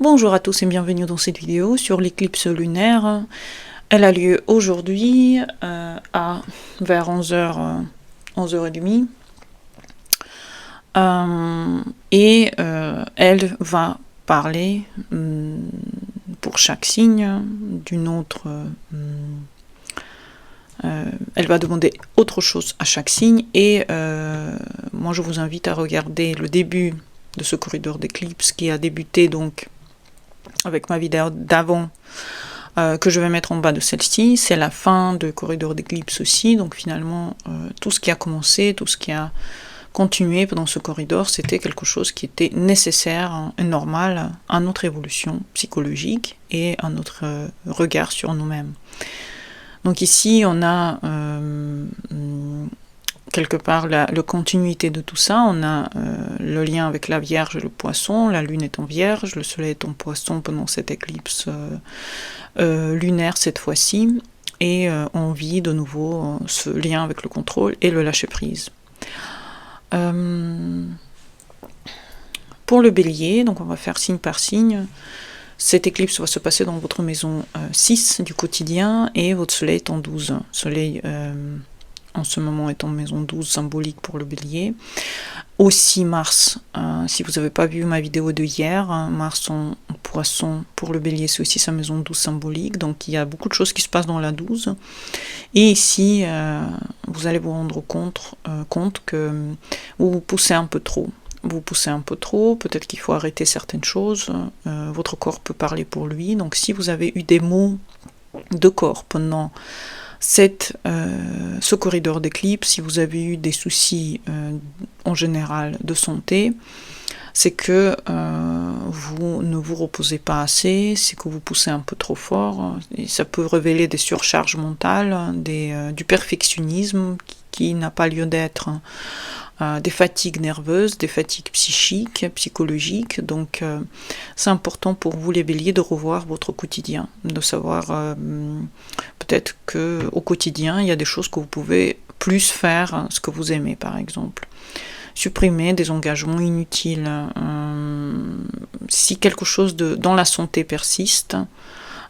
Bonjour à tous et bienvenue dans cette vidéo sur l'éclipse lunaire. Elle a lieu aujourd'hui vers 11h, 11h30. Elle va parler pour chaque signe d'une autre... elle va demander autre chose à chaque signe et moi je vous invite à regarder le début de ce corridor d'éclipse qui a débuté donc avec ma vidéo d'avant que je vais mettre en bas de celle-ci. C'est la fin de corridor d'éclipse aussi, donc finalement tout ce qui a commencé, tout ce qui a continué pendant ce corridor, c'était quelque chose qui était nécessaire et normal à notre évolution psychologique et à notre regard sur nous-mêmes. Donc ici on a quelque part la continuité de tout ça. On a le lien avec la Vierge et le Poisson. La Lune est en Vierge, le Soleil est en Poisson pendant cette éclipse lunaire cette fois-ci. Et on vit de nouveau ce lien avec le contrôle et le lâcher-prise. Pour le Bélier, donc on va faire signe par signe. Cette éclipse va se passer dans votre maison 6 du quotidien et votre Soleil est en 12. Soleil en ce moment est en maison 12 symbolique pour le Bélier. Aussi Mars, si vous n'avez pas vu ma vidéo de hier, Mars en Poisson pour le Bélier, c'est aussi sa maison 12 symbolique. Donc il y a beaucoup de choses qui se passent dans la 12. Et ici, vous allez vous rendre compte que vous vous poussez un peu trop. Vous poussez un peu trop, peut-être qu'il faut arrêter certaines choses. Votre corps peut parler pour lui. Donc si vous avez eu des maux de corps pendant ce corridor d'éclipse, si vous avez eu des soucis en général de santé, c'est que vous ne vous reposez pas assez, c'est que vous poussez un peu trop fort, et ça peut révéler des surcharges mentales, du perfectionnisme qui n'a pas lieu d'être, des fatigues nerveuses, des fatigues psychiques, psychologiques. Donc c'est important pour vous les béliers de revoir votre quotidien, de savoir peut-être qu'au quotidien il y a des choses que vous pouvez plus faire, ce que vous aimez par exemple. Supprimer des engagements inutiles. Si quelque chose dans la santé persiste,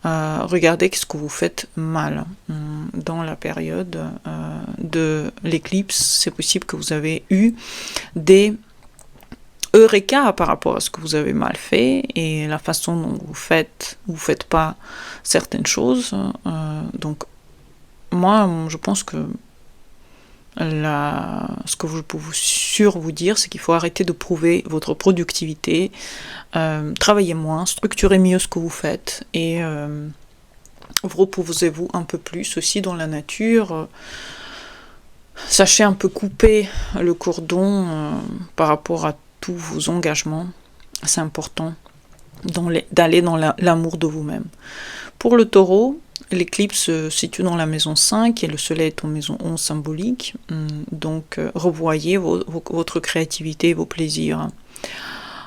regardez ce que vous faites mal dans la période de l'éclipse. C'est possible que vous avez eu des eureka par rapport à ce que vous avez mal fait et la façon dont vous faites pas certaines choses. Donc moi je pense que ce que je peux vous dire, c'est qu'il faut arrêter de prouver votre productivité, travailler moins, structurer mieux ce que vous faites et reposez-vous un peu plus aussi dans la nature. Sachez un peu couper le cordon par rapport à tous vos engagements. C'est important d'aller dans l'amour de vous-même. Pour le taureau, l'éclipse se situe dans la maison 5 et le soleil est en maison 11 symbolique. Donc, revoyez votre créativité et vos plaisirs.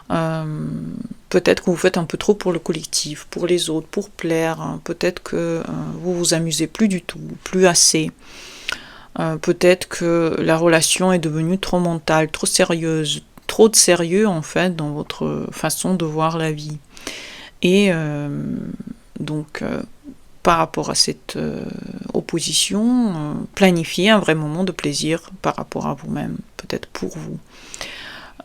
Peut-être que vous faites un peu trop pour le collectif, pour les autres, pour plaire. Peut-être que vous vous amusez plus du tout, plus assez. Peut-être que la relation est devenue trop mentale, trop sérieuse. Trop de sérieux, en fait, dans votre façon de voir la vie. Et donc... par rapport à cette opposition, planifiez un vrai moment de plaisir par rapport à vous-même, peut-être pour vous.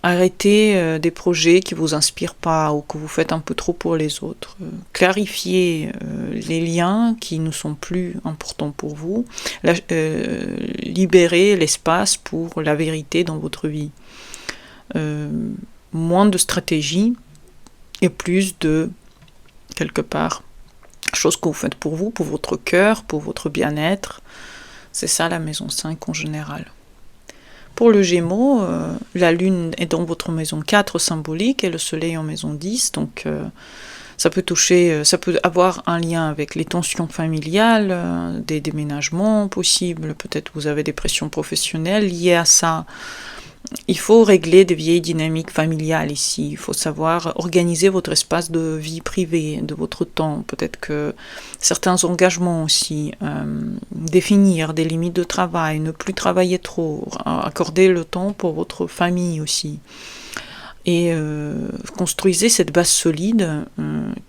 Arrêtez des projets qui ne vous inspirent pas ou que vous faites un peu trop pour les autres. Clarifiez les liens qui ne sont plus importants pour vous. Libérez l'espace pour la vérité dans votre vie. Moins de stratégie et plus de, quelque part, chose que vous faites pour vous, pour votre cœur, pour votre bien-être. C'est ça la maison 5 en général. Pour le Gémeaux, la Lune est dans votre maison 4 symbolique et le Soleil en maison 10. Donc ça peut avoir un lien avec les tensions familiales, des déménagements possibles. Peut-être vous avez des pressions professionnelles liées à ça. Il faut régler des vieilles dynamiques familiales ici. Il faut savoir organiser votre espace de vie privée, de votre temps. Peut-être que certains engagements aussi, définir des limites de travail, ne plus travailler trop, accorder le temps pour votre famille aussi. et construisez cette base solide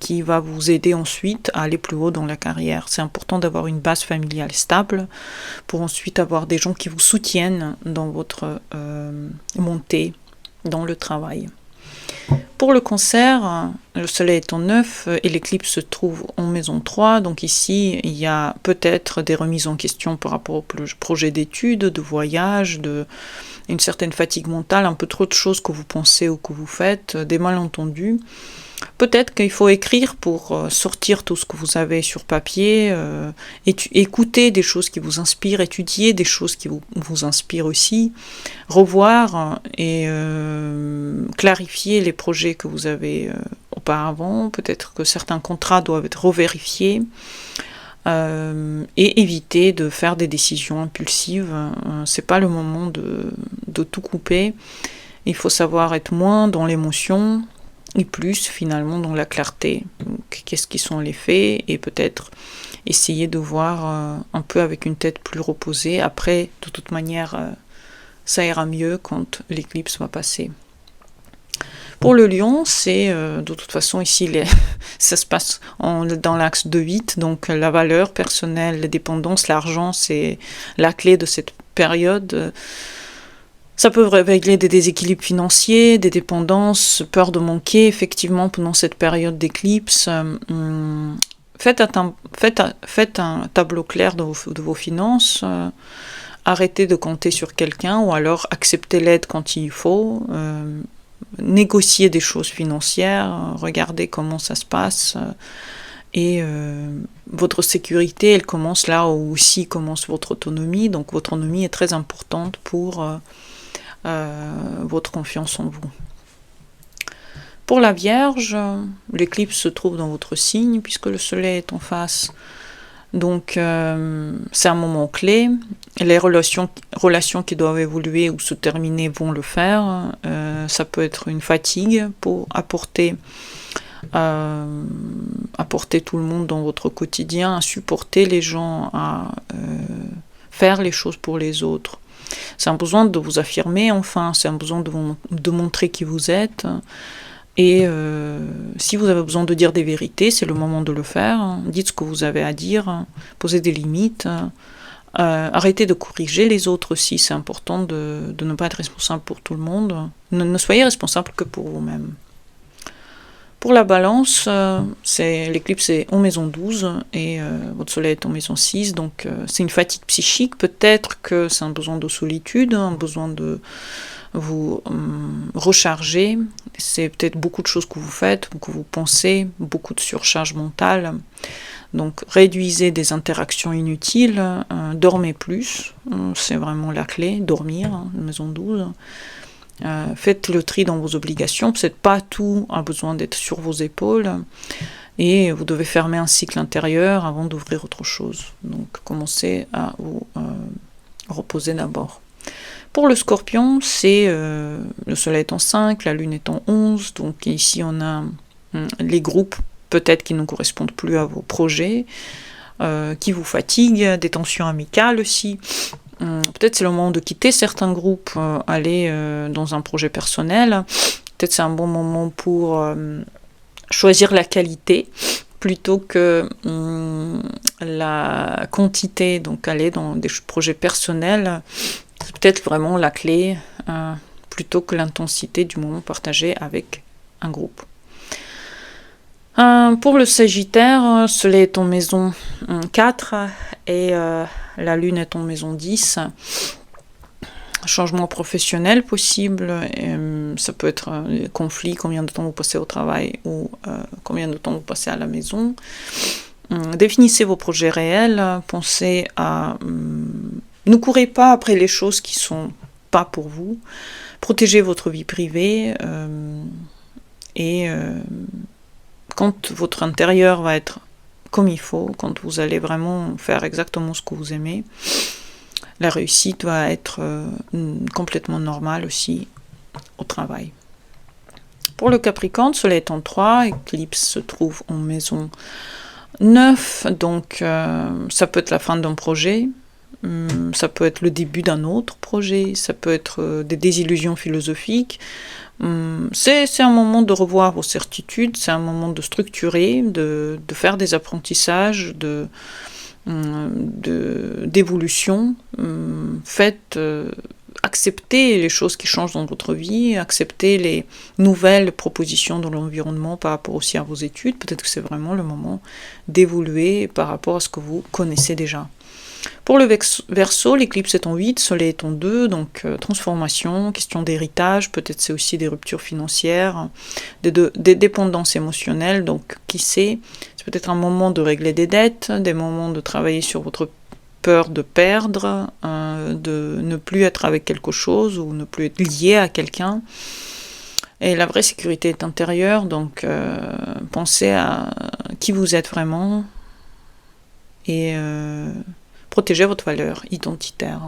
qui va vous aider ensuite à aller plus haut dans la carrière. C'est important d'avoir une base familiale stable pour ensuite avoir des gens qui vous soutiennent dans votre montée dans le travail. Pour le cancer, le soleil est en 9 et l'éclipse se trouve en maison 3. Donc ici, il y a peut-être des remises en question par rapport au projet d'études, de voyage, une certaine fatigue mentale, un peu trop de choses que vous pensez ou que vous faites, des malentendus. Peut-être qu'il faut écrire pour sortir tout ce que vous avez sur papier, écouter des choses qui vous inspirent, étudier des choses qui vous inspirent aussi, revoir et clarifier les projets que vous avez auparavant. Peut-être que certains contrats doivent être revérifiés et éviter de faire des décisions impulsives. C'est pas le moment de tout couper. Il faut savoir être moins dans l'émotion et plus finalement dans la clarté. Qu'est-ce qui sont les faits et peut-être essayer de voir un peu avec une tête plus reposée. Après, de toute manière, ça ira mieux quand l'éclipse va passer. Pour le lion, c'est de toute façon ici, ça se passe dans l'axe de 8, donc la valeur personnelle, la dépendance, l'argent, c'est la clé de cette période. Ça peut révéler des déséquilibres financiers, des dépendances, peur de manquer, effectivement, pendant cette période d'éclipse. Faites un tableau clair de vos finances, arrêtez de compter sur quelqu'un, ou alors acceptez l'aide quand il faut, négocier des choses financières, regardez comment ça se passe, et votre sécurité, elle commence là où aussi commence votre autonomie, donc votre autonomie est très importante pour votre confiance en vous. Pour la Vierge, l'éclipse se trouve dans votre signe, puisque le soleil est en face. Donc c'est un moment clé. Les relations qui doivent évoluer ou se terminer vont le faire. Ça peut être une fatigue pour apporter tout le monde dans votre quotidien, à supporter les gens, à faire les choses pour les autres. C'est un besoin de vous affirmer, enfin, c'est un besoin de montrer qui vous êtes. Et si vous avez besoin de dire des vérités, c'est le moment de le faire. Dites ce que vous avez à dire, posez des limites. Arrêtez de corriger les autres aussi, c'est important de ne pas être responsable pour tout le monde. Ne soyez responsable que pour vous-même. Pour la Balance, l'éclipse est en maison 12 et votre soleil est en maison 6, donc c'est une fatigue psychique. Peut-être que c'est un besoin de solitude, un besoin de vous recharger. C'est peut-être beaucoup de choses que vous faites, que vous pensez, beaucoup de surcharge mentale. Donc réduisez des interactions inutiles, dormez plus, c'est vraiment la clé, dormir, maison 12. Faites le tri dans vos obligations, peut-être pas tout a besoin d'être sur vos épaules, et vous devez fermer un cycle intérieur avant d'ouvrir autre chose. Donc commencez à vous reposer d'abord. Pour le Scorpion, c'est le soleil est en 5, la lune est en 11, donc ici on a les groupes peut-être qui ne correspondent plus à vos projets, qui vous fatiguent, des tensions amicales aussi. Peut-être c'est le moment de quitter certains groupes, aller dans un projet personnel. Peut-être c'est un bon moment pour choisir la qualité plutôt que la quantité, donc aller dans des projets personnels. C'est peut-être vraiment la clé plutôt que l'intensité du moment partagé avec un groupe. Pour le Sagittaire, le soleil est en maison 4 et la lune est en maison 10. Changement professionnel possible, ça peut être un conflit, combien de temps vous passez au travail ou combien de temps vous passez à la maison. Définissez vos projets réels, pensez à... ne courez pas après les choses qui ne sont pas pour vous, protégez votre vie privée et quand votre intérieur va être comme il faut, quand vous allez vraiment faire exactement ce que vous aimez, la réussite va être complètement normale aussi au travail. Pour le Capricorne, soleil est en 3, éclipse se trouve en maison 9, donc ça peut être la fin d'un projet, ça peut être le début d'un autre projet, ça peut être des désillusions philosophiques, C'est un moment de revoir vos certitudes, c'est un moment de structurer, de faire des apprentissages, d'évolution. Faites, acceptez les choses qui changent dans votre vie, acceptez les nouvelles propositions de l'environnement par rapport aussi à vos études. Peut-être que c'est vraiment le moment d'évoluer par rapport à ce que vous connaissez déjà. Pour le Verseau, l'éclipse est en 8, Soleil est en 2, donc transformation, question d'héritage, peut-être c'est aussi des ruptures financières, des dépendances émotionnelles, donc qui sait, c'est peut-être un moment de régler des dettes, des moments de travailler sur votre peur de perdre, de ne plus être avec quelque chose ou ne plus être lié à quelqu'un. Et la vraie sécurité est intérieure, donc pensez à qui vous êtes vraiment et protégez votre valeur identitaire.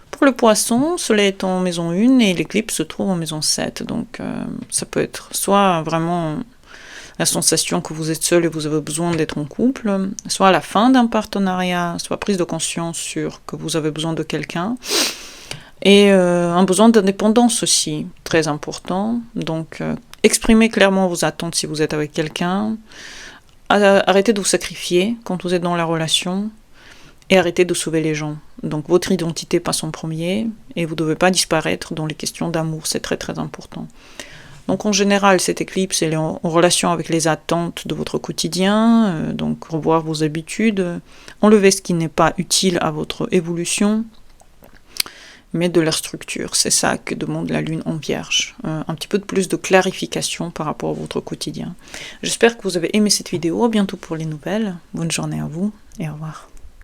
Pour le Poisson, Soleil est en maison 1 et l'éclipse se trouve en maison 7. Donc ça peut être soit vraiment la sensation que vous êtes seul et vous avez besoin d'être en couple, soit la fin d'un partenariat, soit prise de conscience sur que vous avez besoin de quelqu'un. Et un besoin d'indépendance aussi, très important. Donc exprimez clairement vos attentes si vous êtes avec quelqu'un. Arrêtez de vous sacrifier quand vous êtes dans la relation. Et arrêtez de sauver les gens. Donc votre identité passe en premier et vous ne devez pas disparaître dans les questions d'amour, c'est très très important. Donc en général, cette éclipse elle est en relation avec les attentes de votre quotidien, donc revoir vos habitudes, enlever ce qui n'est pas utile à votre évolution, mais de la structure. C'est ça que demande la Lune en Vierge. Un petit peu de plus de clarification par rapport à votre quotidien. J'espère que vous avez aimé cette vidéo. À bientôt pour les nouvelles. Bonne journée à vous et au revoir.